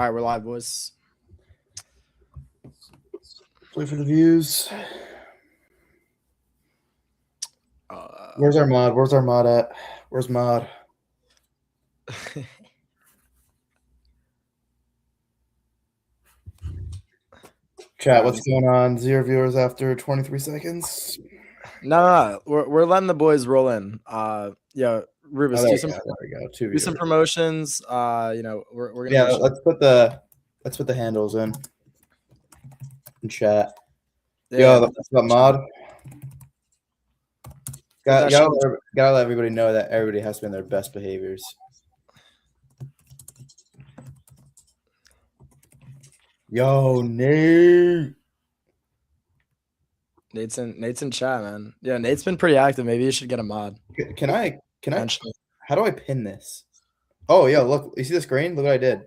All right, we're live, boys. Play for the views. Where's our mod? Where's our mod at? Where's mod? Chat, what's going on? 0 viewers after 23 seconds. No. We're letting the boys roll in. Yeah, Rubus, do some promotions. We're gonna let's put the handles in chat. Yeah, that's the mod. Gotta let everybody know that everybody has to be in their best behaviors. Yo, Nate. Nate's in chat, man. Yeah, Nate's been pretty active. Maybe you should get a mod. Can I? How do I pin this? Oh, yeah, look. You see the screen? Look what I did.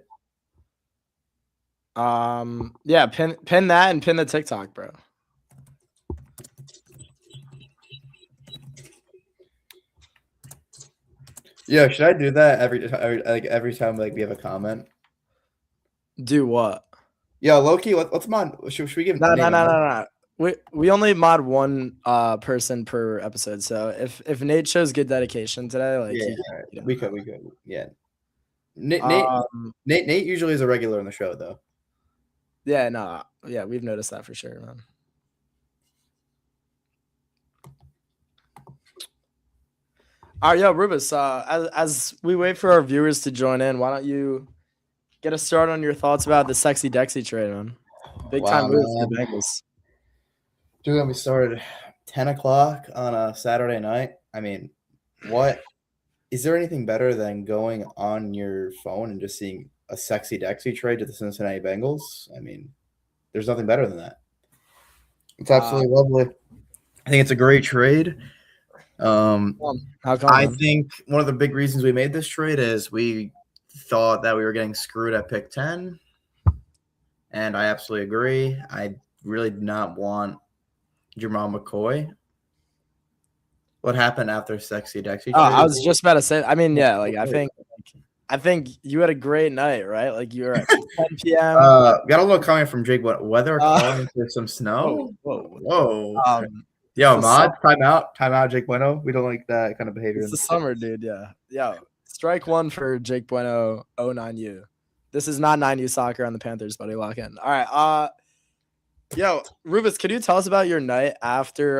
Yeah, pin that and pin the TikTok, bro. Yeah, should I do that every time we have a comment? Do what? Yeah, Loki, let's mod. Should we give No. We only mod one person per episode. So if Nate shows good dedication today, we could. Yeah. Nate usually is a regular on the show though. Yeah, we've noticed that for sure, man. All right, yo, Rubus, as we wait for our viewers to join in, why don't you get us started on your thoughts about the Sexy Dexy trade, man? Big time move for the Bengals. Dude, we started 10 o'clock on a Saturday night. I mean, what is there anything better than going on your phone and just seeing a Sexy Dexy trade to the Cincinnati Bengals? I mean, there's nothing better than that. It's absolutely lovely. I think it's a great trade. How come, I think one of the big reasons we made this trade is we thought that we were getting screwed at pick 10. And I absolutely agree. I really did not want Jamal McCoy. What happened after Sexy Dexy? I was just about to say. I mean, yeah, I think you had a great night, right? Like you were at 10 p.m. Got a little comment from Jake. What weather calling for some snow? Whoa. Yo, mod, time out, Jake Bueno. We don't like that kind of behavior. It's the summer, dude. Yeah. Yo, strike one for Jake Bueno, 09U. This is not 9U soccer on the Panthers, buddy. Lock in. All right. Yo, Rubus, could you tell us about your night after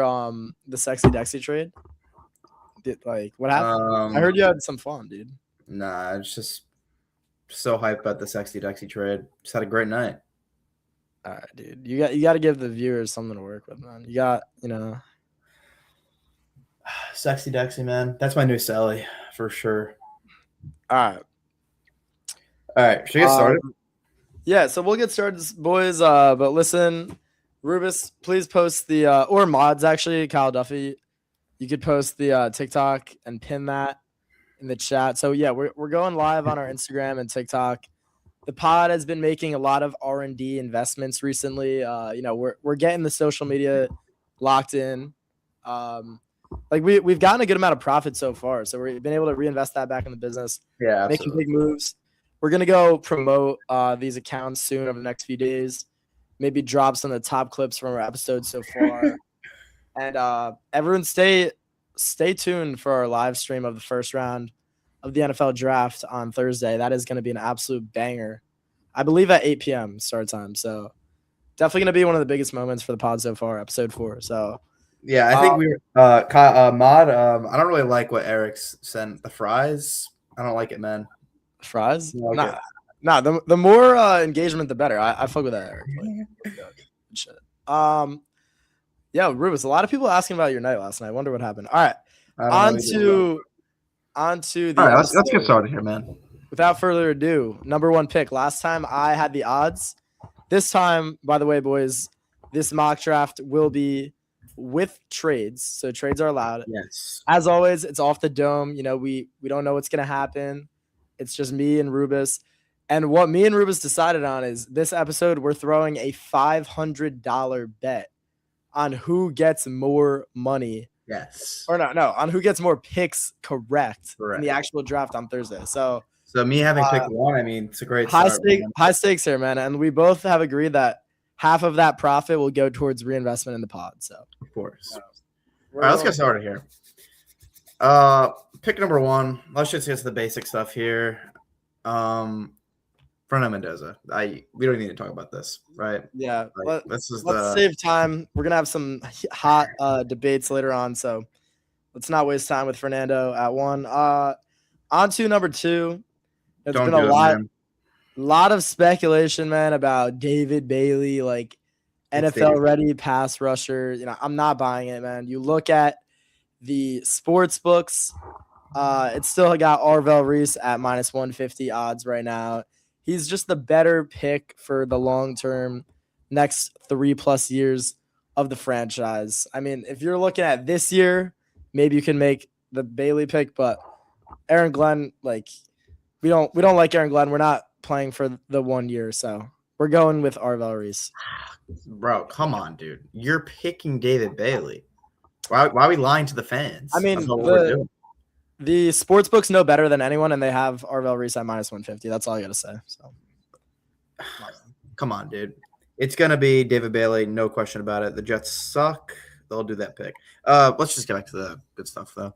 the Sexy Dexy trade? What happened? I heard you had some fun, dude. Nah, it's just so hyped about the Sexy Dexy trade. Just had a great night. All right, dude. You got to give the viewers something to work with, man. You got, Sexy Dexy, man. That's my new Sally for sure. All right. Should we get started? Yeah, so we'll get started, boys. But listen, Rubus, please post the or mods actually, Kyle Duffy. You could post the TikTok and pin that in the chat. So yeah, we're going live on our Instagram and TikTok. The pod has been making a lot of R&D investments recently. We're getting the social media locked in. We've gotten a good amount of profit so far, so we've been able to reinvest that back in the business. Yeah, making big moves. We're gonna go promote these accounts soon over the next few days. Maybe drop some of the top clips from our episodes so far. And everyone stay tuned for our live stream of the first round of the NFL draft on Thursday. That is going to be an absolute banger. I believe at 8 p.m. start time. So definitely going to be one of the biggest moments for the pod so far, episode 4. So yeah, I think we're mod. I don't really like what Eric's sent the fries. I don't like it, man. Fries? The more engagement, the better. I fuck with that, Eric. Shit. Yeah, Rubus, a lot of people asking about your night last night. I wonder what happened. All right. On to the All right, let's get started here, man. Without further ado, number 1 pick. Last time I had the odds. This time, by the way, boys, this mock draft will be with trades. So trades are allowed. Yes. As always, it's off the dome. We don't know what's going to happen. It's just me and Rubus. And what me and Rubus decided on is this episode, we're throwing a $500 bet on who gets more money. Yes. Or no, on who gets more picks correct in the actual draft on Thursday. So So me having picked one, I mean, it's a great High start, stake, man. high stakes here, man. And we both have agreed that half of that profit will go towards reinvestment in the pod. So Of course. Yeah. All right, let's get started here. Pick number one. Let's just get to the basic stuff here. Fernando Mendoza. We don't need to talk about this, right? Yeah, This is let's save time. We're gonna have some hot debates later on, so let's not waste time with Fernando at one. On to number two. There's don't been do a it, man. lot of speculation, man, about David Bailey, like It's NFL David. ready pass rusher. I'm not buying it, man. You look at the sports books, it's still got Arvell Reese at minus 150 odds right now. He's just the better pick for the long term, next 3+ years of the franchise. I mean, if you're looking at this year, maybe you can make the Bailey pick, but Aaron Glenn, like we don't like Aaron Glenn. We're not playing for the 1 year, so we're going with Arvell Reese. Bro, come on, dude. You're picking David Bailey. Why are we lying to the fans? I mean, about what we're doing? the sports books know better than anyone, and they have Arvell Reese at minus 150. That's all I got to say. So, come on, dude. It's gonna be David Bailey, no question about it. The Jets suck. They'll do that pick. Let's just get back to the good stuff though.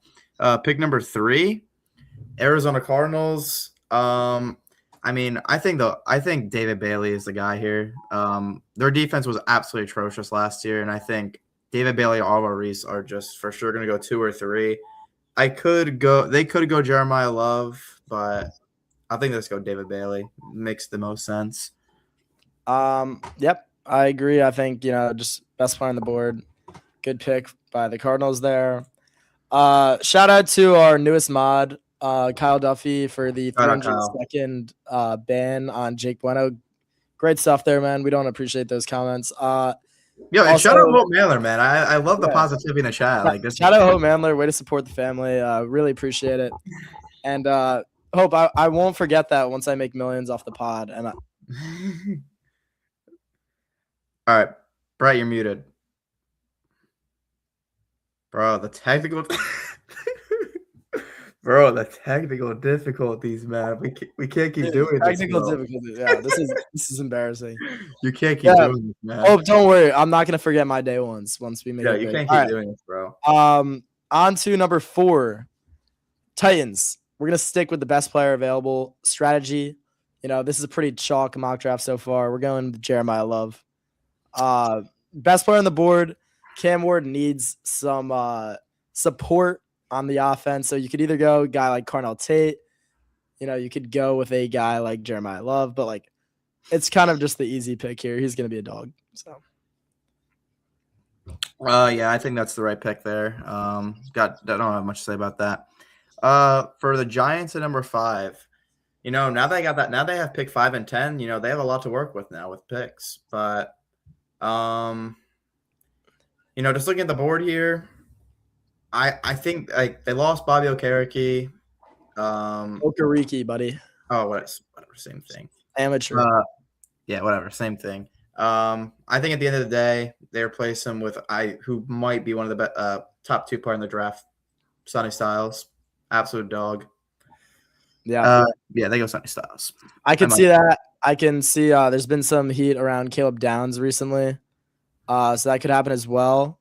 Pick number 3, Arizona Cardinals. I think David Bailey is the guy here. Their defense was absolutely atrocious last year, and I think David Bailey, Arvell Reese are just for sure going to go 2 or 3. They could go Jeremiah Love, but I think let's go David Bailey. Makes the most sense. Yep, I agree. I think, just best player on the board. Good pick by the Cardinals there. Shout out to our newest mod, Kyle Duffy, for the 302nd ban on Jake Bueno. Great stuff there, man. We don't appreciate those comments. Yo, and shout out Hope Mandler, man. I love the positivity in the chat. Shout out Hope Mandler. Way to support the family. Really appreciate it. And Hope, I won't forget that once I make millions off the pod. And all right, Brett, you're muted. Bro, the technical difficulties, man. We can't keep doing this. Technical difficulties. Yeah, this is embarrassing. You can't keep doing this, man. Oh, don't worry. I'm not gonna forget my day once we make it. Yeah, you can't keep doing this, bro. On to number 4, Titans. We're gonna stick with the best player available strategy. This is a pretty chalk mock draft so far. We're going with Jeremiah Love. Best player on the board. Cam Ward needs some support on the offense. So you could either go a guy like Carnell Tate, you could go with a guy like Jeremiah Love, but it's kind of just the easy pick here. He's going to be a dog. So, yeah, I think that's the right pick there. I don't have much to say about that. For the Giants at number 5, now they got that. Now they have pick 5 and 10. They have a lot to work with now with picks, but just looking at the board here, I think they lost Bobby Okereke. Okereke, buddy. Oh, whatever, same thing. Amateur. Yeah, whatever, same thing. I think at the end of the day, they replace him with who might be one of the top 2 player in the draft, Sonny Styles, absolute dog. Yeah, they go Sonny Styles. I can see that. I can see there's been some heat around Caleb Downs recently. So that could happen as well.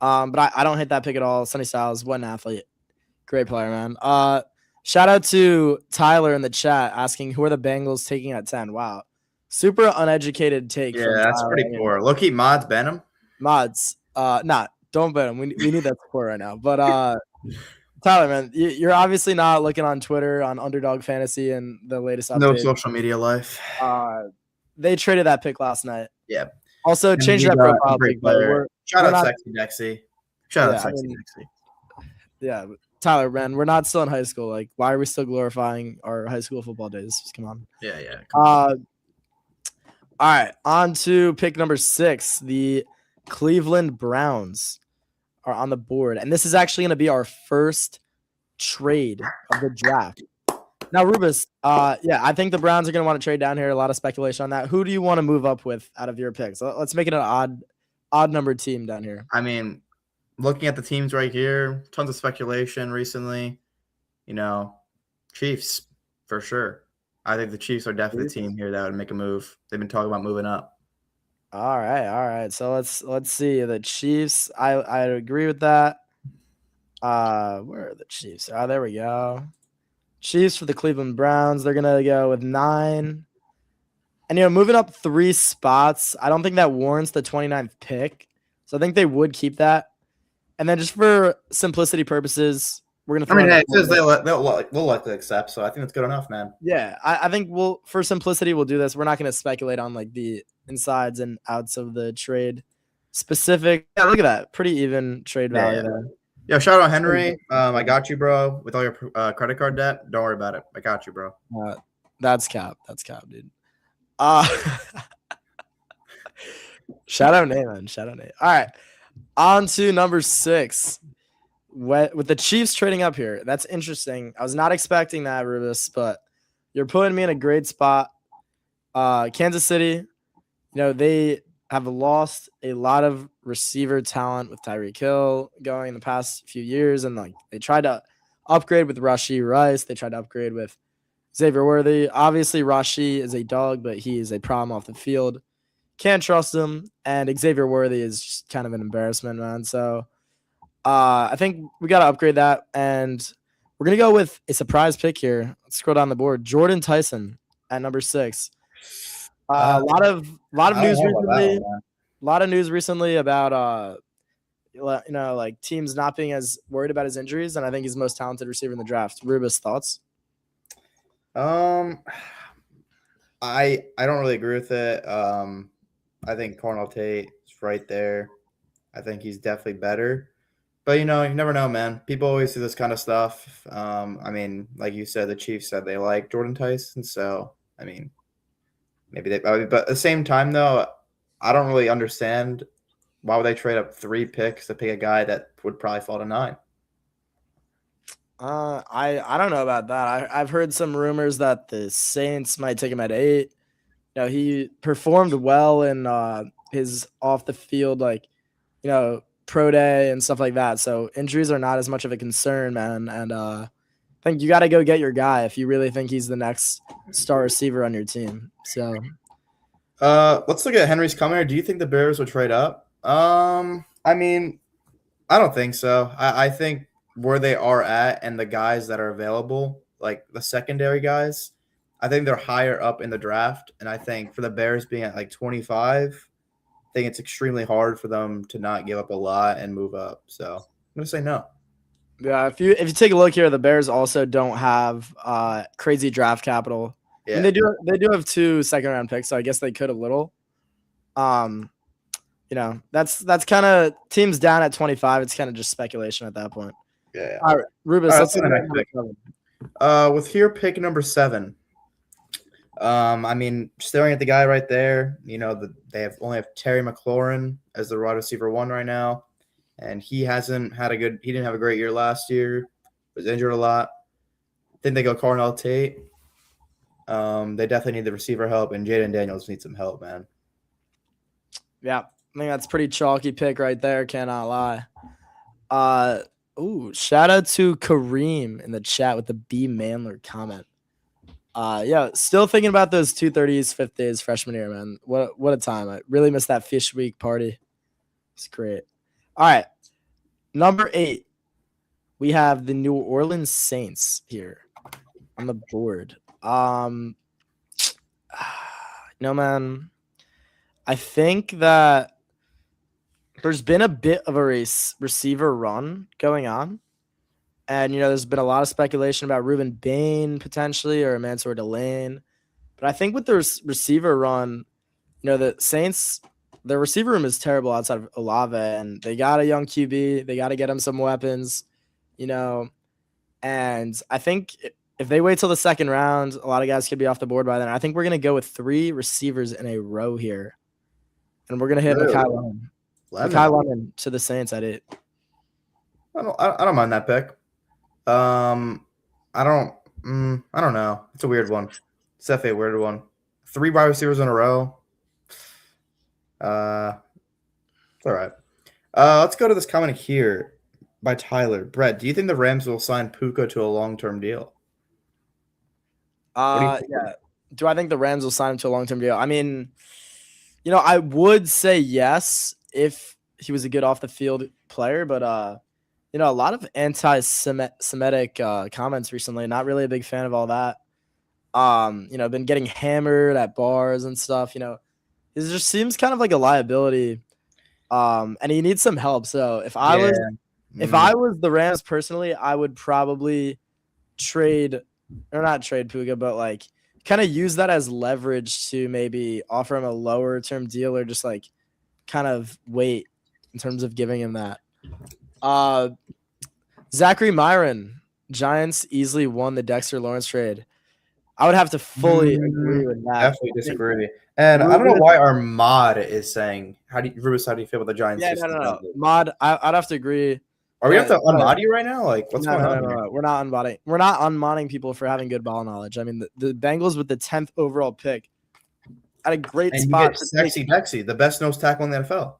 But I don't hate that pick at all. Sonny Styles, what an athlete. Great player, man. Shout out to Tyler in the chat asking, who are the Bengals taking at 10? Wow. Super uneducated take. Yeah, that's Tyler. Pretty poor. Low-key mods, ban him. Mods. Don't ban him. We need that support right now. But Tyler, man, you're obviously not looking on Twitter, on Underdog Fantasy, and the latest update. No social media life. They traded that pick last night. Yeah. Also, change that profile pic. Shout out Sexy Dexy. Shout out Sexy Dexy. Yeah, Tyler, man, we're not still in high school. Why are we still glorifying our high school football days? Just come on. Yeah. All right, on to pick number 6. The Cleveland Browns are on the board, and this is actually going to be our first trade of the draft. Now, Rubus, I think the Browns are going to want to trade down here. A lot of speculation on that. Who do you want to move up with out of your picks? Let's make it an odd numbered team down here. I mean, looking at the teams right here, tons of speculation recently. Chiefs for sure. I think the Chiefs are definitely the Chiefs? team here that would make a move. They've been talking about moving up. All right, all right. So let's see the Chiefs. I agree with that. Where are the Chiefs? Oh, there we go. Chiefs for the Cleveland Browns. They're gonna go with 9. And moving up 3 spots, I don't think that warrants the 29th pick. So I think they would keep that. And then just for simplicity purposes, we're gonna I throw mean, in hey, the it says quarterback. they'll likely accept, so I think that's good enough, man. Yeah, I think for simplicity, we'll do this. We're not gonna speculate on like the insides and outs of the trade specific. Yeah, look at that. Pretty even trade value Yeah. there. Yo, shout out Henry. I got you, bro. With all your credit card debt, don't worry about it. I got you, bro. That's cap. That's cap, dude. Uh shout out Nate, man. Shout out Nate. All right. On to number 6. With the Chiefs trading up here. That's interesting. I was not expecting that, Rubus, but you're putting me in a great spot. Kansas City, they have lost a lot of receiver talent with Tyreek Hill going in the past few years, and like they tried to upgrade with Rashee Rice. They tried to upgrade with Xavier Worthy. Obviously, Rashee is a dog, but he is a problem off the field. Can't trust him, and Xavier Worthy is just kind of an embarrassment, man. So I think we got to upgrade that, and we're going to go with a surprise pick here. Let's scroll down the board. Jordan Tyson at number 6. A lot of news recently. A lot of news recently about like teams not being as worried about his injuries, and I think he's the most talented receiver in the draft. Rubus, thoughts? I don't really agree with it. I think Cornell Tate is right there. I think he's definitely better. But, you never know, man. People always do this kind of stuff. I mean, like you said, the Chiefs said they like Jordan Tyson. So, I mean, maybe but at the same time, though, I don't really understand why would they trade up 3 picks to pick a guy that would probably fall to 9. I don't know about that. I've heard some rumors that the Saints might take him at 8. He performed well in his off the field, like, pro day and stuff like that. So injuries are not as much of a concern, man. And I think you got to go get your guy if you really think he's the next star receiver on your team. So let's look at Henry's comment here. Do you think the Bears would trade up? I mean, I don't think so. I think where they are at and the guys that are available, like the secondary guys, I think they're higher up in the draft. And I think for the Bears being at like 25, I think it's extremely hard for them to not give up a lot and move up. So I'm gonna say no. Yeah, if you take a look here, the Bears also don't have crazy draft capital. Yeah. And they do have 2 second-round picks, so I guess they could a little. That's kind of teams down at 25. It's kind of just speculation at that point. Yeah. All right, Rubus, let's look at the next pick. With here pick number 7. I mean, staring at the guy right there, they only have Terry McLaurin as the wide receiver 1 right now, and he didn't have a great year last year, was injured a lot. Then they go Cornell Tate. They definitely need the receiver help, and Jaden Daniels needs some help, man. Yeah, I think that's a pretty chalky pick right there. Cannot lie. Shout out to Kareem in the chat with the B Mandler comment. Yeah, still thinking about those 230s, 5th days freshman year, man. What a time. I really missed that Fish Week party. It's great. All right. Number 8. We have the New Orleans Saints here on the board. Man. I think that there's been a bit of a receiver run going on. And, there's been a lot of speculation about Ruben Bain potentially or Mansour Delane. But I think with the receiver run, the Saints, their receiver room is terrible outside of Olave. And they got a young QB. They got to get him some weapons, And I think if they wait till the 2nd round, a lot of guys could be off the board by then. I think we're going to go with 3 receivers in a row here. And we're going to hit Mekhi Lemon. Mekhi Lemon to the Saints at 8. I don't mind that pick. I don't know. It's a weird one. It's definitely a weird one. 3 wide receivers in a row. It's all right. Let's go to this comment here by Tyler. Brett, do you think the Rams will sign Puka to a long-term deal? What do you think? Yeah. Do I think the Rams will sign him to a long-term deal? I mean, I would say yes if he was a good off the field player, but a lot of anti-Semitic comments recently. Not really a big fan of all that. Been getting hammered at bars and stuff. It just seems kind of like a liability. And he needs some help. So if I was the Rams personally, I would probably trade or not trade Puga, but like kind of use that as leverage to maybe offer him a lower term deal or just like kind of wait in terms of giving him that. Zachary Myron, Giants easily won the Dexter Lawrence trade. I would have to fully agree with that. Definitely disagree. And I don't know why our mod is saying, Rubus, how do you feel about the Giants? Yeah, no. Mod, I'd have to agree. Are we have to unmod you right now? Like, what's going on? No. We're not unmodding. We're not unmodding people for having good ball knowledge. I mean, the Bengals with the 10th overall pick at a great spot. You get Sexy Dexy, the best nose tackle in the NFL.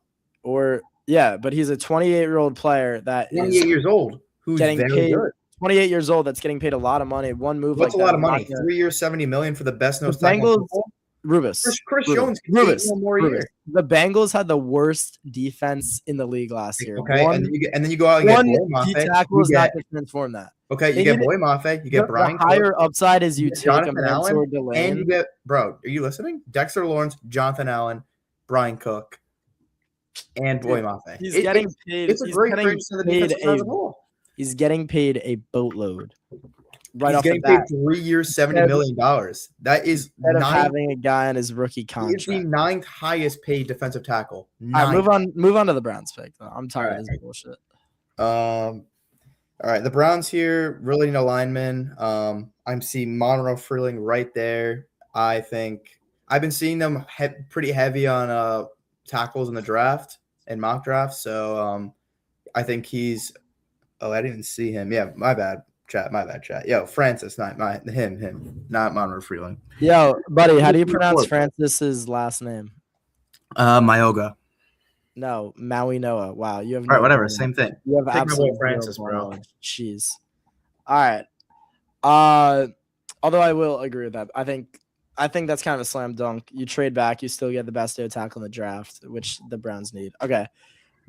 But he's a 28-year-old player that 28 years old, who's getting very paid. good. 28 years old, that's getting paid a lot of money. One move What's like a lot that, of money? 3 years, $70 million for the best nose tackle. tackle. Rubus. Chris Jones. Rubus. One more year. The Bengals had the worst defense in the league last year. Okay, and then you go out and get Boy Mafe. Tackle is not going to transform that. Okay, you get Boy Mafe. You get Brian. The higher upside is you take Jonathan Allen, Delane. and you get are you listening? Dexter Lawrence, Jonathan Allen, Brian Cook, and Boy Mafe. He's getting paid. It's a great trade to the defensive side of the ball. He's getting paid a boatload. Right he's off getting the bat. paid 3 years, $70 million. That is having a guy on his rookie contract. He's the 9th highest paid defensive tackle. All right, move on to the Browns pick. I'm tired of this bullshit. All right, the Browns here really need a lineman. I'm seeing Monroe Freeling right there. I think I've been seeing them pretty heavy on tackles in the draft and mock draft. So I think he's. Oh, I didn't even see him. Yeah, my bad. My bad, chat. Yo, Francis, not him, not Monroe Freeling. Yo, buddy, how do you pronounce Francis's last name? Myoga. No, Maui Noah. Wow, you have. All right, whatever, same thing. You have absolutely Francis, bro. Jeez. All right. Although I will agree with that. I think that's kind of a slam dunk. You trade back, you still get the best tackle in the draft, which the Browns need. Okay.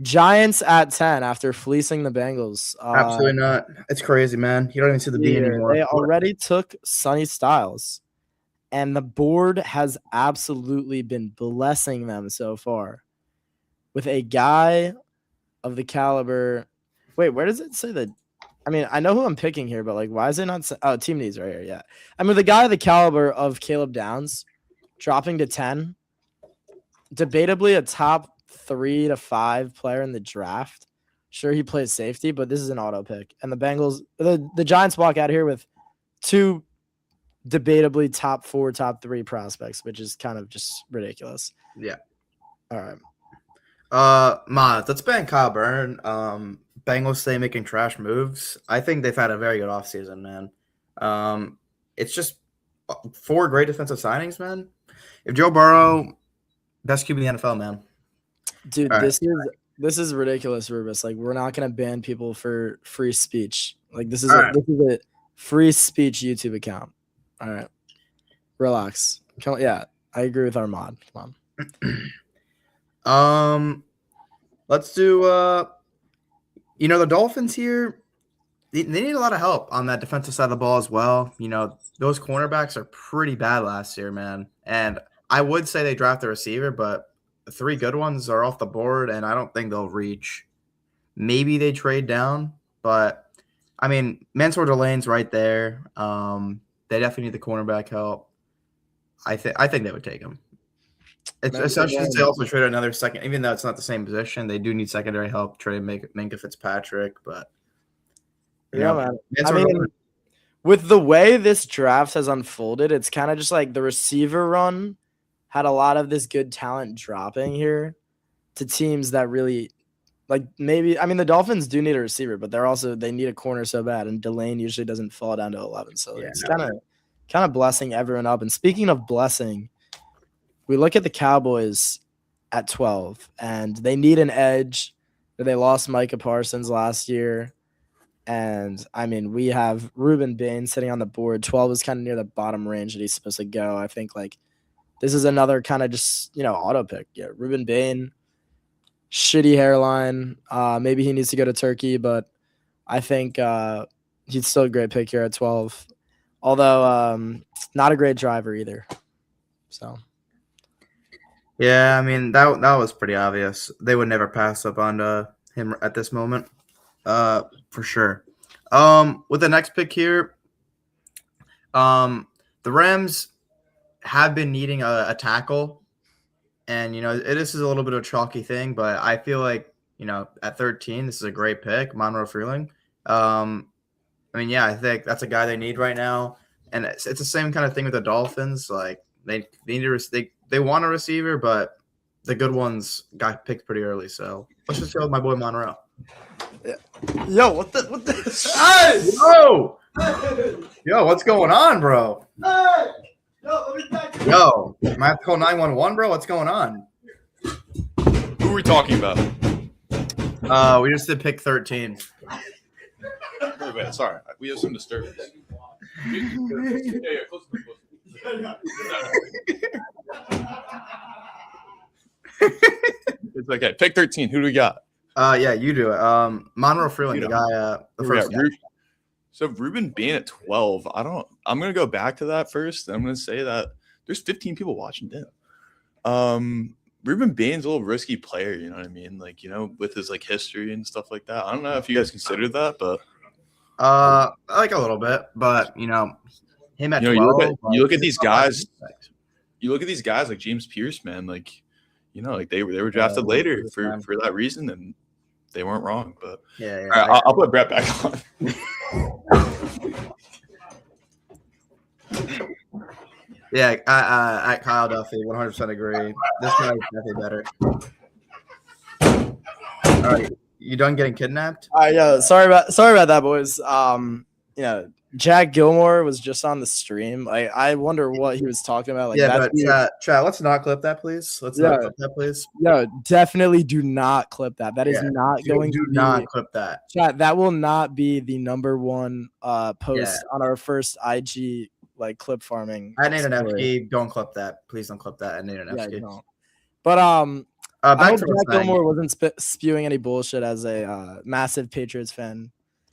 Giants at 10 after fleecing the Bengals. Absolutely not. It's crazy, man. You don't even see the B anymore. They already took Sonny Styles, and the board has absolutely been blessing them so far with a guy of the caliber. Wait, where does it say that? I mean, I know who I'm picking here, but like, why is it not? Oh, team needs right here. Yeah. I mean, the guy of the caliber of Caleb Downs dropping to 10, debatably a top 3 to 5 player in the draft. Sure, he plays safety, but this is an auto pick. And the Bengals, the Giants walk out here with 2 debatably top 4, top 3 prospects, which is kind of just ridiculous. Yeah. All right. Let's ban Kyle Byrne. Bengals stay making trash moves. I think they've had a very good offseason, man. It's just 4 great defensive signings, man. If Joe Burrow, best QB in the NFL, man. Dude, this is ridiculous, Rubus. Like, we're not gonna ban people for free speech. Like, this is a free speech YouTube account. All right, relax. Yeah, I agree with our mod. Come on. Let's do. The Dolphins here. They need a lot of help on that defensive side of the ball as well. Those cornerbacks are pretty bad last year, man. And I would say they draft a receiver, but the 3 good ones are off the board, and I don't think they'll reach. Maybe they trade down, but I mean, Mansour Delane's right there. They definitely need the cornerback help. I think they would take him. Essentially, they also trade another second, even though it's not the same position. They do need secondary help. Trade Minkah Fitzpatrick, but man. I mean, with the way this draft has unfolded, it's kind of just like the receiver run had a lot of this good talent dropping here to teams that really maybe. I mean, the Dolphins do need a receiver, but they need a corner so bad, and Delane usually doesn't fall down to 11. So it's kind of blessing everyone up. And speaking of blessing, we look at the Cowboys at 12, and they need an edge. They lost Micah Parsons last year. And I mean, we have Ruben Bain sitting on the board. 12 is kind of near the bottom range that he's supposed to go. I think like this is another kind of just, auto pick. Yeah, Ruben Bain, shitty hairline. Maybe he needs to go to Turkey, but I think he's still a great pick here at 12. Although not a great driver either. So Yeah, I mean that was pretty obvious. They would never pass up on him at this moment, for sure. With the next pick here, the Rams have been needing a tackle, and this is a little bit of a chalky thing, but I feel like at 13, this is a great pick, Monroe Freeling. I mean, yeah, I think that's a guy they need right now, and it's the same kind of thing with the Dolphins. Like they need they want a receiver, but the good ones got picked pretty early. So let's just go with my boy Monroe. Yo, what the Hey, yo, what's going on, bro? Hey! Yo, let me back you. Yo, am I have to call 911, bro? What's going on? Who are we talking about? We just did pick 13. Wait, sorry. We have some disturbance. Close to It's okay. Pick 13. Who do we got? Yeah, you do it. Monroe Freeling, the guy, the first guy. So Ruben Bain at 12. I'm gonna go back to that first. I'm gonna say that there's 15 people watching him. Ruben Bain's a little risky player, you know what I mean? Like, with his like history and stuff like that. I don't know if you guys considered that, but like a little bit, but him at 12. You look at these guys. You look at these guys like James Pierce, man. Like, like they were drafted later for that reason, and they weren't wrong. But yeah. All right, I'll put Brett back on. Yeah, at Kyle Duffy, 100% agree. This guy is definitely better. All right, you done getting kidnapped? Yeah, sorry about that, boys. Jack Gilmore was just on the stream. I wonder what he was talking about. Like, yeah, but chat, let's not clip that, please. Let's not clip that, please. No, definitely do not clip that. That is not going to be. Do not clip that. Chat, that will not be the number one post on our first IG like clip farming. I need an FG. Don't clip that. Please don't clip that. I need an FG. Yeah, no. But I hope Jack Gilmore wasn't spewing any bullshit as a massive Patriots fan.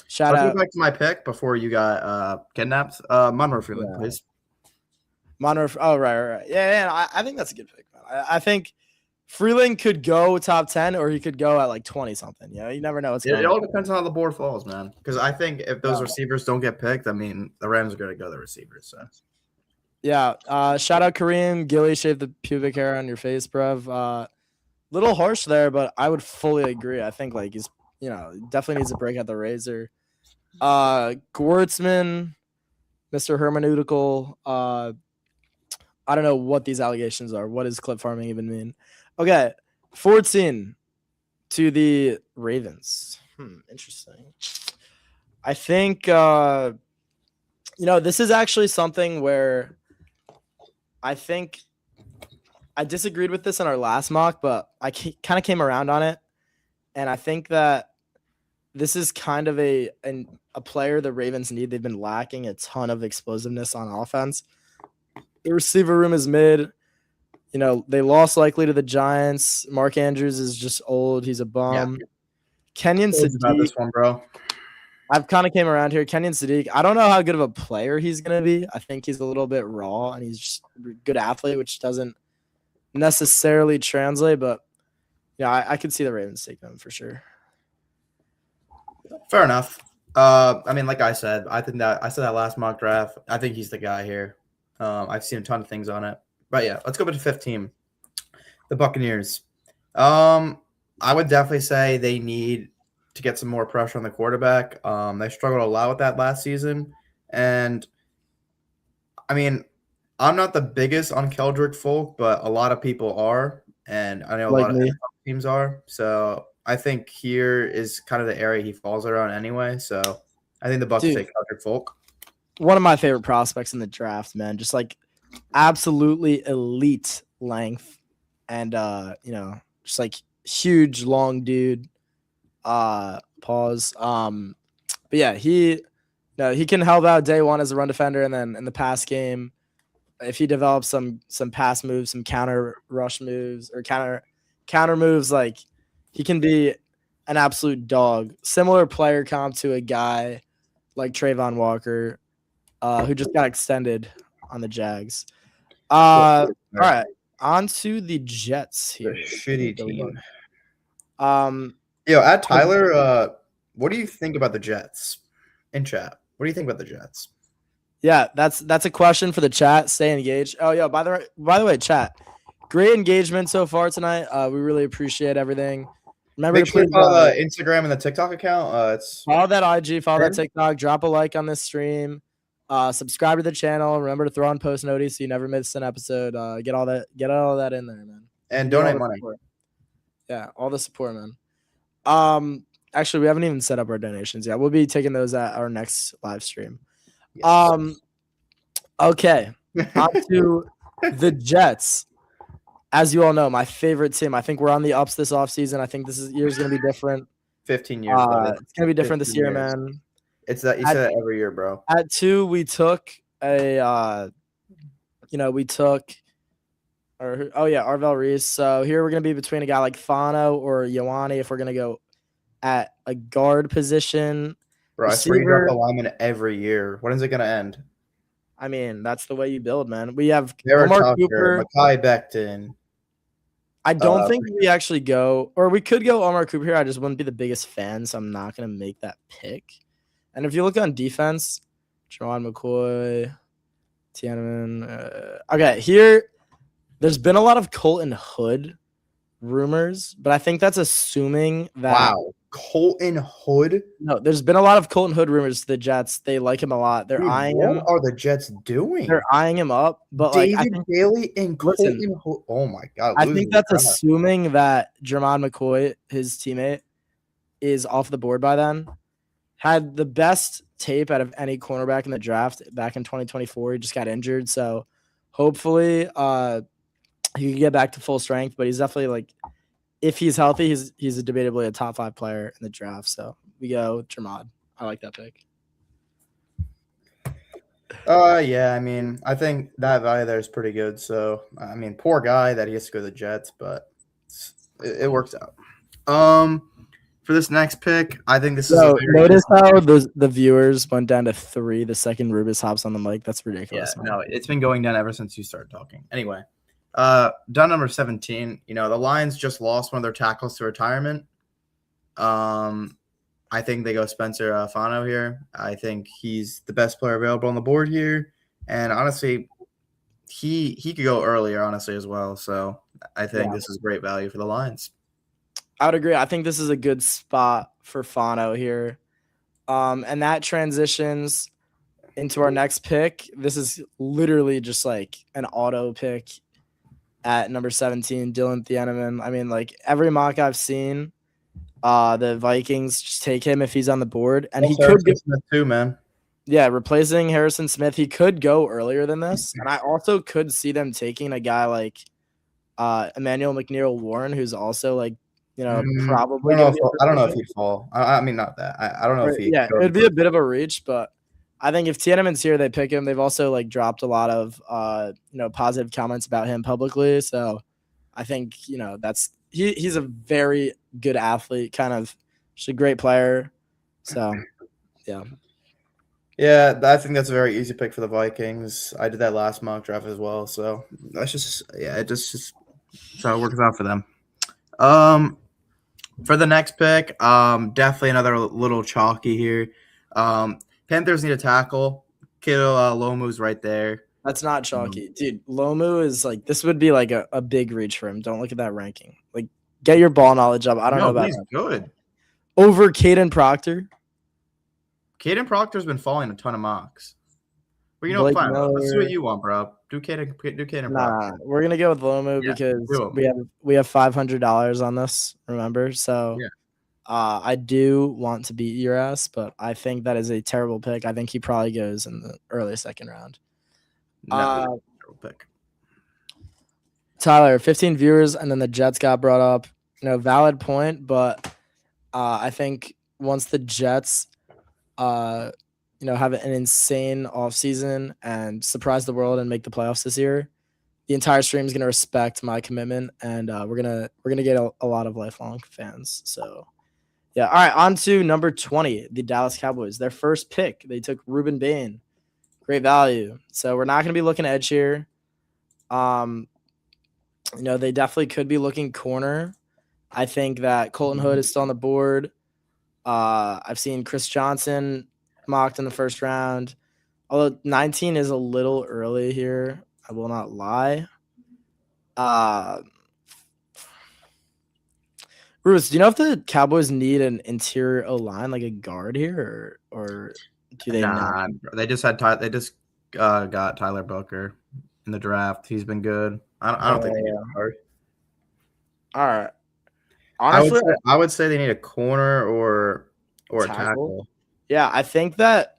Shout out. Go back to my pick before you got kidnapped. Monroe Freeling, please. Monroe. Oh, right. Yeah. I think that's a good pick, man. I think Freeling could go top 10 or he could go at like 20 something. You never know. It all depends on how the board falls, man. Because I think if those receivers don't get picked, I mean, the Rams are going to go the receivers. So. Yeah. Shout out Kareem. Gilly, shave the pubic hair on your face, bruv. Little harsh there, but I would fully agree. I think like he's, definitely needs to break out the razor. Gewurtzman, Mr. Hermeneutical. I don't know what these allegations are. What does clip farming even mean? Okay, 14 to the Ravens. Interesting. I think this is actually something where I think I disagreed with this in our last mock, but I kind of came around on it, and I think that this is kind of a player the Ravens need. They've been lacking a ton of explosiveness on offense. The receiver room is mid. They lost likely to the Giants. Mark Andrews is just old. He's a bum. Yeah. Kenyon Sadiq. About this one, bro. I've kind of came around here. Kenyon Sadiq. I don't know how good of a player he's going to be. I think he's a little bit raw, and he's just a good athlete, which doesn't necessarily translate. But, I could see the Ravens taking him for sure. Fair enough. I mean, like I said, I said that last mock draft. I think he's the guy here. I've seen a ton of things on it. But yeah, let's go to 15. The Buccaneers. I would definitely say they need to get some more pressure on the quarterback. They struggled a lot with that last season. And I mean, I'm not the biggest on Keldrick Folk, but a lot of people are. And I know a lot of teams are. So I think here is kind of the area he falls around anyway. So I think the Bucs take Keldrick Folk. One of my favorite prospects in the draft, man. Just like absolutely elite length and just like huge long dude. Pause. But yeah, he can help out day one as a run defender, and then in the pass game, if he develops some pass moves, some counter rush moves or counter moves, like he can be an absolute dog. Similar player comp to a guy like Trayvon Walker, who just got extended on the Jags. All right, on to the Jets The here. shitty team. Yo, add Tyler. What do you think about the Jets in chat? What do you think about the Jets? Yeah, that's a question for the chat. Stay engaged. Oh, yo, by the way, chat. Great engagement so far tonight. We really appreciate everything. Remember Make to sure please to follow the Instagram and the TikTok account. It's follow that IG, follow that Sure. TikTok, drop a like on this stream. Subscribe to the channel. Remember to throw on post notice so you never miss an episode. Get all that in there, man. and Give you all donate the money. support. Yeah, all the support, man. Actually, we haven't even set up our donations yet. We'll be taking those at our next live stream. Yes. Okay, on to the Jets. As you all know, my favorite team. I think we're on the ups this offseason. I think this year's going to be different. 15 years. buddy. It's going to be different this 15 year, years. man. It's that you say that every year, bro. At 2, we took Arvell Reese. So here we're going to be between a guy like Fano or Ioane if we're going to go at a guard position. Bro, I swear you Receiver. drop the lineman every year. When is it gonna end? I mean, that's the way you build, man. We have Derek Omar Tucker, Cooper. Mekhi Becton. I don't think we actually go, or we could go Omar Cooper here. I just wouldn't be the biggest fan, so I'm not going to make that pick. And if you look on defense, Jerron McCoy, Tiananmen. Okay, here, there's been a lot of Colton Hood rumors, but I think that's assuming that. Wow, Colton Hood. No, there's been a lot of Colton Hood rumors to the Jets. They like him a lot. They're Dude, eyeing what him. are the Jets doing? They're eyeing him up, but like I David think, Bailey and listen, Colton Hood. Oh my god! I losing think that's the crowd. assuming that Jermon McCoy, his teammate, is off the board by then. Had the best tape out of any cornerback in the draft back in 2024. He just got injured, so hopefully he can get back to full strength. But he's definitely like, if he's healthy, he's debatably a top 5 player in the draft. So we go Jermod. I like that pick. Yeah, I mean, I think that value there is pretty good. So, I mean, poor guy that he has to go to the Jets, but it works out. For this next pick, I think this is. Notice how the viewers went down to 3 the second Rubis hops on the mic. That's ridiculous. Yeah, man. no, it's been going down ever since you started talking. Anyway, down number 17. You know, the Lions just lost one of their tackles to retirement. I think they go Spencer Fano here. I think he's the best player available on the board here, and honestly, he could go earlier, honestly, as well. So I think this is great value for the Lions. I would agree. I think this is a good spot for Fano here. And that transitions into our next pick. This is literally just like an auto pick at number 17, Dylan Thieneman. I mean, like every mock I've seen, the Vikings just take him if he's on the board. And he could go Smith too, man. Yeah, replacing Harrison Smith. He could go earlier than this. And I also could see them taking a guy like Emmanuel McNeil-Warren, who's also like, you know, probably. I don't know if he'd fall. I mean, not that. I don't know if he. Yeah, it'd be a bit of a reach, but I think if Tiananmen's here, they pick him. They've also like dropped a lot of positive comments about him publicly. So I think that's he's a very good athlete, kind of just a great player. So yeah. Yeah, I think that's a very easy pick for the Vikings. I did that last mock draft as well, so that's just it just so it works out for them. For the next pick, definitely another little chalky here. Panthers need a tackle. Kiddo Lomu's right there. That's not chalky, dude. Lomu is like this would be like a big reach for him. Don't look at that ranking. Like, get your ball knowledge up. I don't know about he's good over Caden Proctor. Caden Proctor's been falling a ton of mocks. But fine. Let's do what you want, bro. Do Caden Proctor. Nah, we're gonna go with Lomu because we have $500 on this. Remember, so I do want to beat your ass, but I think that is a terrible pick. I think he probably goes in the early second round. Terrible pick. Tyler, 15 viewers, and then the Jets got brought up. Valid point, but I think once the Jets have an insane offseason and surprise the world and make the playoffs this year, the entire stream is gonna respect my commitment, and we're gonna get a lot of lifelong fans. So yeah, all right, on to number 20, the Dallas Cowboys. Their first pick, they took Ruben Bain, great value. So we're not gonna be looking edge here. They definitely could be looking corner. I think that Colton Hood is still on the board. I've seen Chris Johnson mocked in the first round, although 19 is a little early here. I will not lie. Bruce, do you know if the Cowboys need an interior O-line, like a guard here, or do they Nah, not? they just got Tyler Booker in the draft. He's been good. I don't think they need a guard. All right. Honestly, I would say they need a corner or a tackle. Yeah, I think that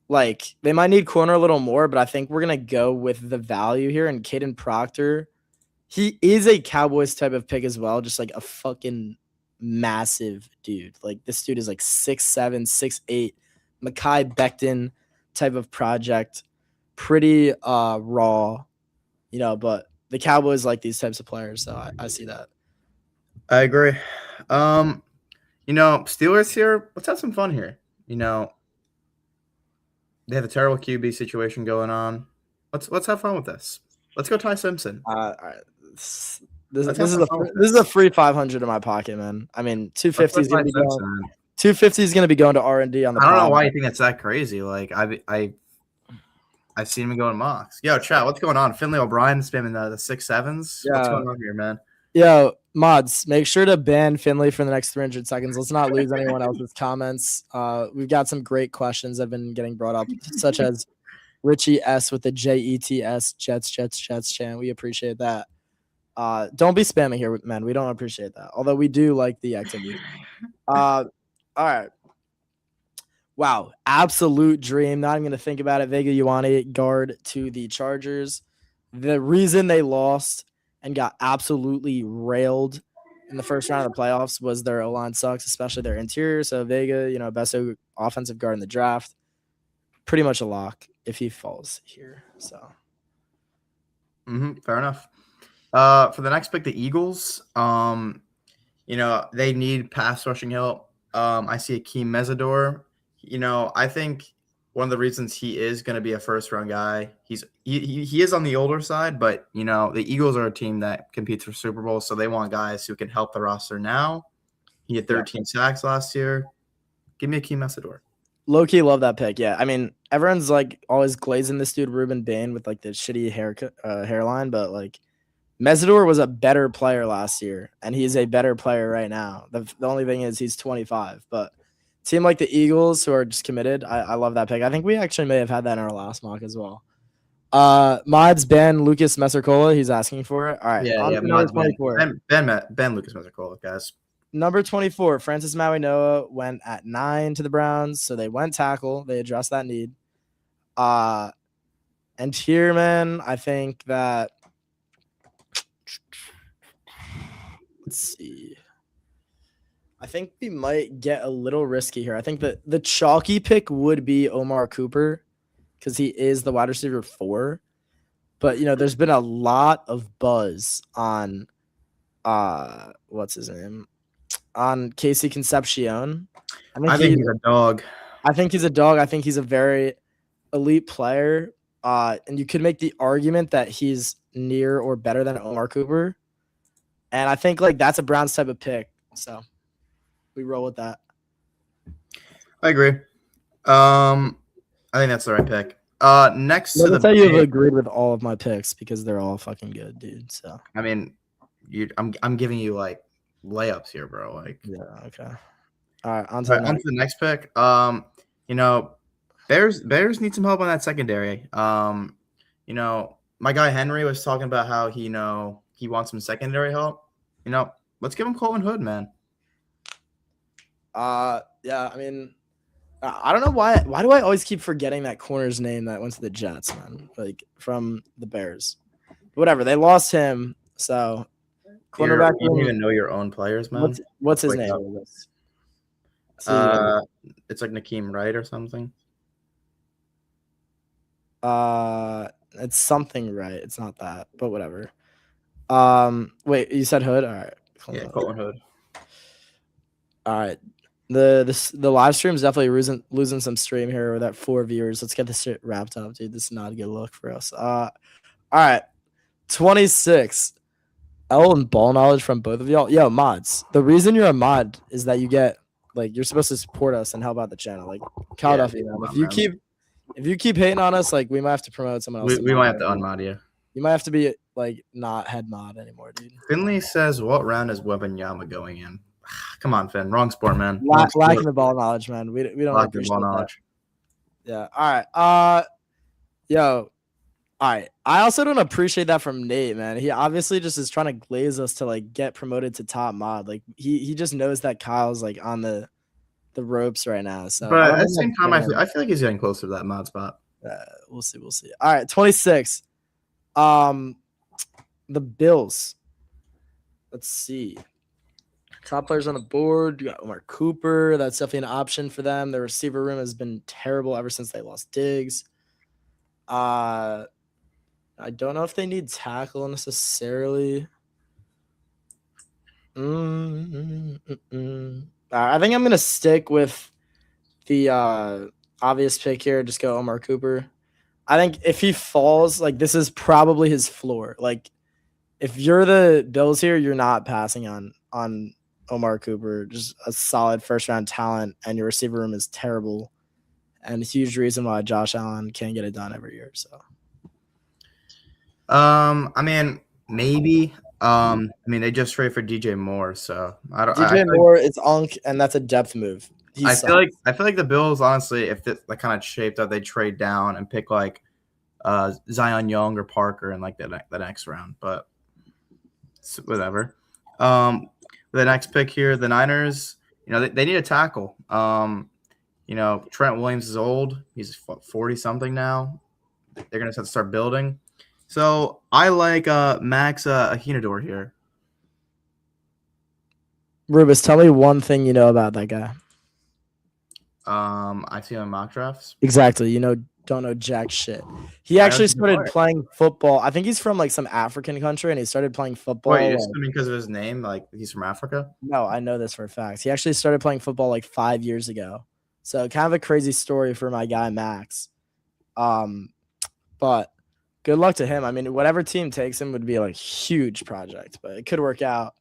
they might need corner a little more, but I think we're gonna go with the value here. And Caden Proctor, he is a Cowboys type of pick as well, just like a fucking massive dude. Like this dude is like 6'7", 6'8", Mekhi Becton type of project, pretty raw, but the Cowboys like these types of players, so I see that. I agree. Steelers here, let's have some fun here. They have a terrible QB situation going on. Let's have fun with this. Let's go Ty Simpson. All right. This is a free 500 in my pocket, man. I mean, 250 is gonna be going. 250 is gonna be going to R&D on the. I don't know why you think that's that crazy. Like I've seen him going mocks. Yo, chat, what's going on? Finley O'Brien spamming the 6'7s. Yeah. What's going on here, man? Yo, mods, make sure to ban Finley for the next 300 seconds. Let's not lose anyone else's comments. We've got some great questions that have been getting brought up, such as Richie S with the JETS Jets chant. We appreciate that. Don't be spamming here, man. We don't appreciate that. Although we do like the activity. All right. Wow. Absolute dream. Not even going to think about it. Vega Ioane, guard to the Chargers. The reason they lost and got absolutely railed in the first round of the playoffs was their O-line sucks, especially their interior. So Vega, best offensive guard in the draft. Pretty much a lock if he falls here. So. Fair enough. For the next pick, the Eagles, they need pass rushing help. I see Akeem Mesidor. I think one of the reasons he is going to be a first round guy, he is on the older side, but the Eagles are a team that competes for Super Bowl, so they want guys who can help the roster now. He had 13 sacks last year. Give me Akeem Mesidor. Low-key love that pick. Yeah, I mean, everyone's always glazing this dude Ruben Bain with the shitty hairline, but Mesidor was a better player last year, and he's a better player right now. The only thing is he's 25, but team like the Eagles who are just committed, I love that pick. I think we actually may have had that in our last mock as well. Mods ban Lucas Messercola. He's asking for it. All right. Yeah. Mods 24. Ben Lucas Messercola, guys. Number 24, Francis Maui Noah went at 9 to the Browns, so they went tackle. They addressed that need. And here, man, I think that let's see. I think we might get a little risky here. I think that the chalky pick would be Omar Cooper because he is the wide receiver 4. But, there's been a lot of buzz on what's his name? On Casey Concepcion. I think he's a dog. I think he's a dog. I think he's a very elite player. And you could make the argument that he's near or better than Omar Cooper. And I think that's a Browns type of pick. So we roll with that. I agree. I think that's the right pick. Next to the tell you have agreed with all of my picks because they're all fucking good, dude. So I mean, I'm giving you layups here, bro. Yeah, okay. All right, on to the next pick. Bears need some help on that secondary. My guy Henry was talking about how he wants some secondary help. Let's give him Colton Hood, man. Yeah, I mean, I don't know why. Why do I always keep forgetting that corner's name that went to the Jets, man? From the Bears. Whatever, they lost him, so cornerback. You don't even know your own players, man. What's his name? It's like Nakeem Wright or something. It's something right. It's not that, but whatever. Wait, you said Hood? All right. Hold Yeah, on. Colton Hood. All right. The live stream is definitely losing some stream here with that 4 viewers. Let's get this shit wrapped up, dude. This is not a good look for us. All right. 26. L and ball knowledge from both of y'all. Yo, mods. The reason you're a mod is that you get like you're supposed to support us and help out the channel. Like Cal Duffy, man. If you keep hating on us, like we might have to promote someone else. We might have to unmod you. You might have to be like not head mod anymore, dude. Finley says, "What round is Wembanyama going in?" Come on, Finn. Wrong sport, man. Wrong sport. Lacking the ball knowledge, man. We don't Lack of appreciate ball that. knowledge. Yeah. All right. Yo. All right. I also don't appreciate that from Nate, man. He obviously just is trying to glaze us to like get promoted to top mod. Like he just knows that Kyle's like on the ropes right now. So, but at the same time, I feel like he's getting closer to that mod spot. We'll see. All right. 26. The Bills. Let's see. Top players on the board. You got Omar Cooper. That's definitely an option for them. Their receiver room has been terrible ever since they lost Diggs. I don't know if they need tackle necessarily. I think I'm going to stick with the obvious pick here. Just go Omar Cooper. I think if he falls, like this is probably his floor. Like if you're the Bills here, you're not passing on Omar Cooper. Just a solid first-round talent, and your receiver room is terrible. And a huge reason why Josh Allen can't get it done every year. So, I mean, maybe. I mean, they just traded for DJ Moore, so I don't. DJ Moore is Unk, and that's a depth move. I feel like the Bills, honestly, if it like kind of shaped up, they trade down and pick like Zion Young or Parker in like the next round. But whatever. The next pick here, the Niners. You know, they need a tackle. You know, Trent Williams is old. He's 40 something now. They're gonna have to start building. So I like Max Ahinador here. Rubus, tell me one thing you know about that guy. I see him in mock drafts. Exactly. Don't know jack shit. He actually started playing football. I think he's from like some African country, and he started playing football. Wait, you're assuming because of his name, like he's from Africa? No, I know this for a fact. He actually started playing football like 5 years ago. So kind of a crazy story for my guy Max. But good luck to him. I mean, whatever team takes him would be like huge project, but it could work out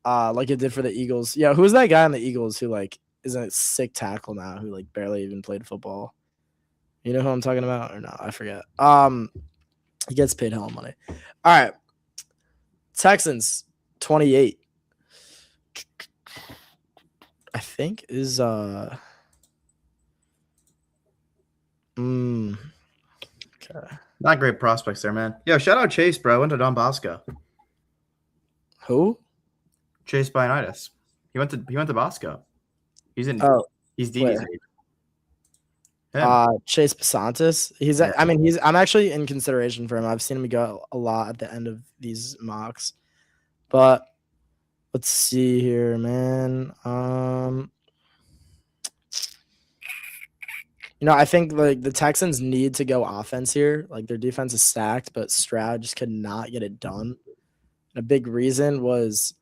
like it did for the Eagles. Yeah, who's that guy on the Eagles who like is a sick tackle now who like barely even played football? You know who I'm talking about or no? I forget. He gets paid hell money. All right. Texans 28. I think is okay. Not great prospects there, man. Yo, shout out Chase, bro. Went to Don Bosco. Who? Chase Bionitis. He went to Bosco. He's Dini's age. Chase Pasantis. I'm actually in consideration for him. I've seen him go a lot at the end of these mocks. But let's see here, man. I think like the Texans need to go offense here. Like their defense is stacked, but Stroud just could not get it done. And a big reason was,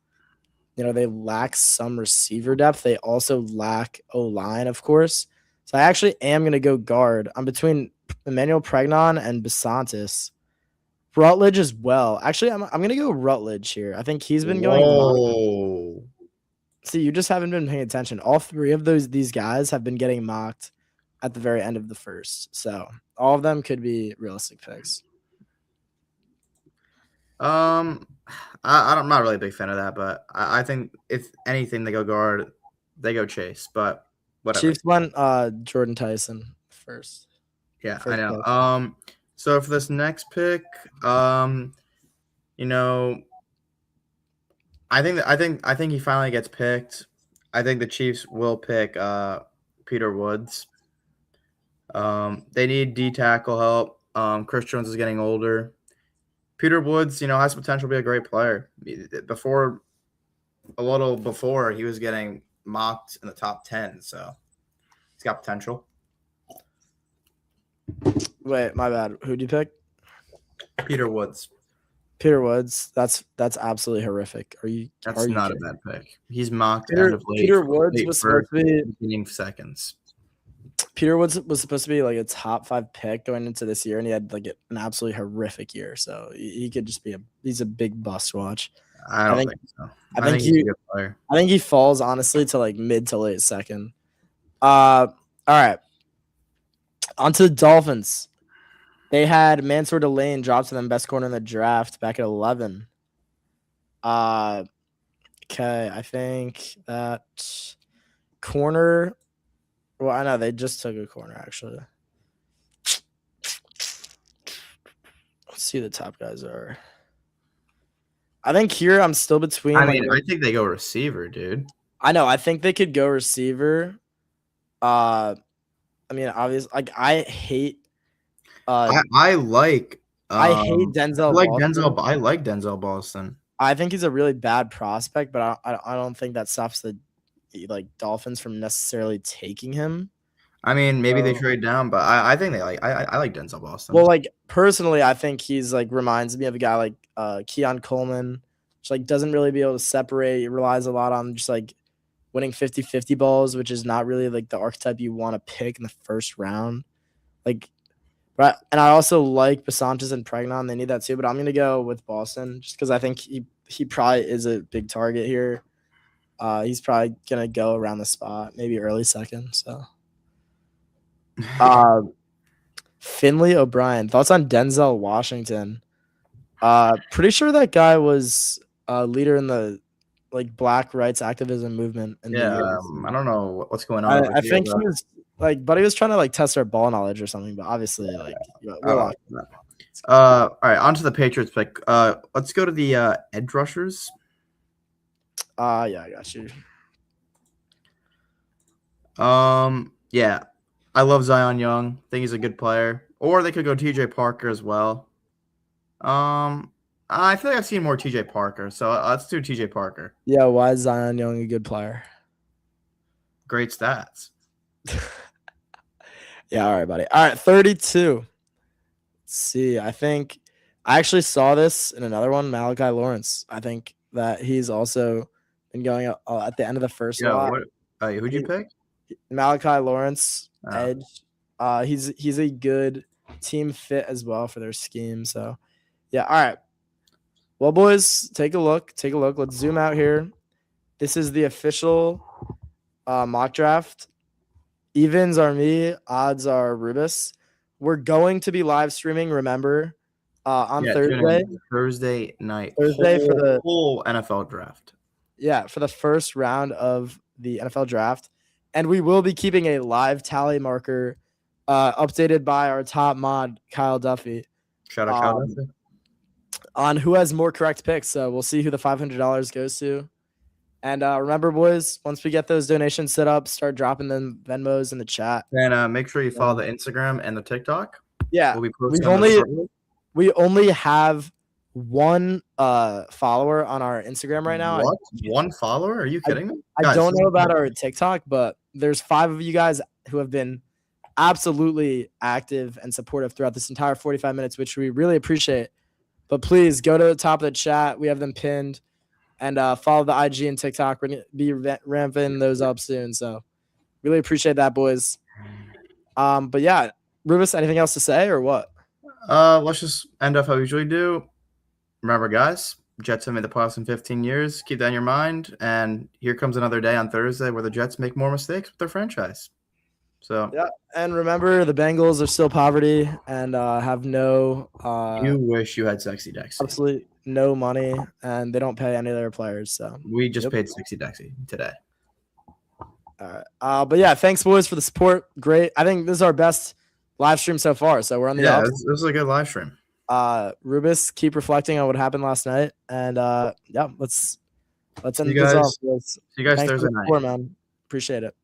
they lack some receiver depth. They also lack O-line, of course. So I actually am going to go guard. I'm between Emmanuel Pregnon and Basantis. Rutledge as well. Actually, I'm going to go Rutledge here. I think he's been going. Whoa. See, you just haven't been paying attention. All three of these guys have been getting mocked at the very end of the first. So all of them could be realistic picks. I'm not really a big fan of that, but I think if anything, they go guard, they go Chase, but whatever. Chiefs went Jordan Tyson first. Yeah, I know. Pick. So for this next pick, I think he finally gets picked. I think the Chiefs will pick Peter Woods. They need D tackle help. Chris Jones is getting older. Peter Woods, has potential to be a great player. Before, he was getting mocked in the top 10, so he's got potential. Wait, my bad. Who'd you pick? Peter Woods. Peter Woods. That's absolutely horrific. That's are you not kidding? a bad pick. He's mocked Peter, end of late. Peter Woods was supposed to be beginning seconds. Peter Woods was supposed to be like a top 5 pick going into this year, and he had like an absolutely horrific year. So he could just be he's a big bust watch. I don't think so. I think he's a good player. I think he falls honestly to like mid to late second. All right. On to the Dolphins. They had Mansour Delane dropped to them best corner in the draft back at 11. Okay, I think that corner. Well, I know they just took a corner actually. Let's see who the top guys are. I think here I'm still between. I mean, I think they go receiver, dude. I know. I think they could go receiver. I mean, obviously, like I hate. I like. I hate Denzel. I like Denzel Boston. I think he's a really bad prospect, but I don't think that stops the Dolphins from necessarily taking him. I mean, maybe they trade down, but I think they like. I like Denzel Boston. Well, like personally, I think he's like reminds me of a guy like Keon Coleman, which like doesn't really be able to separate. He relies a lot on just like winning 50-50 balls, which is not really like the archetype you want to pick in the first round. Like, but and I also like Basantis and Pregnon. They need that too, but I'm gonna go with Boston just because I think he probably is a big target here. He's probably gonna go around the spot, maybe early second. So, Finley O'Brien, thoughts on Denzel Washington? Pretty sure that guy was a leader in the like Black rights activism movement. I don't know what's going on. I think he was like, but he was trying to like test our ball knowledge or something. But obviously, like, all right, on to the Patriots pick. Let's go to the edge rushers. Yeah, I got you. Yeah, I love Zion Young. Think he's a good player. Or they could go TJ Parker as well. I feel like I've seen more TJ Parker, so let's do TJ Parker. Yeah, why is Zion Young a good player? Great stats. Yeah, all right, buddy. All right, 32. Let's see. I think I actually saw this in another one, Malachi Lawrence. I think that he's also been going at the end of the first lot. Who'd you pick? Malachi Lawrence, edge. He's a good team fit as well for their scheme. So, yeah. All right. Well, boys, take a look. Let's zoom out here. This is the official mock draft. Evens are me. Odds are Rubus. We're going to be live streaming, remember, on Thursday. Thursday night. Thursday for the whole NFL draft. Yeah, for the first round of the NFL draft. And we will be keeping a live tally marker updated by our top mod, Kyle Duffy. Shout out Kyle Duffy. On who has more correct picks. So we'll see who the $500 goes to. And remember, boys, once we get those donations set up, start dropping them Venmos in the chat. And make sure you follow the Instagram and the TikTok. Yeah, we'll be posting we only have one follower on our Instagram right now. What? One follower? Are you kidding me? I don't know about our TikTok, but there's 5 of you guys who have been absolutely active and supportive throughout this entire 45 minutes, which we really appreciate. But please go to the top of the chat. We have them pinned. And follow the IG and TikTok. We're going to be ramping those up soon. So really appreciate that, boys. But yeah, Rubus, anything else to say or what? Let's just end up how we usually do. Remember, guys, Jets have made the playoffs in 15 years. Keep that in your mind. And here comes another day on Thursday where the Jets make more mistakes with their franchise. So yeah, and remember, the Bengals are still poverty and have no. You wish you had Sexy Dexy. Absolutely no money, and they don't pay any of their players. So we just paid Sexy Dexy today. All right, but yeah, thanks, boys, for the support. Great. I think this is our best live stream so far. So we're on the this is a good live stream. Rubus, keep reflecting on what happened last night, and yeah, let's end this off. See you guys Thursday night, man. Appreciate it.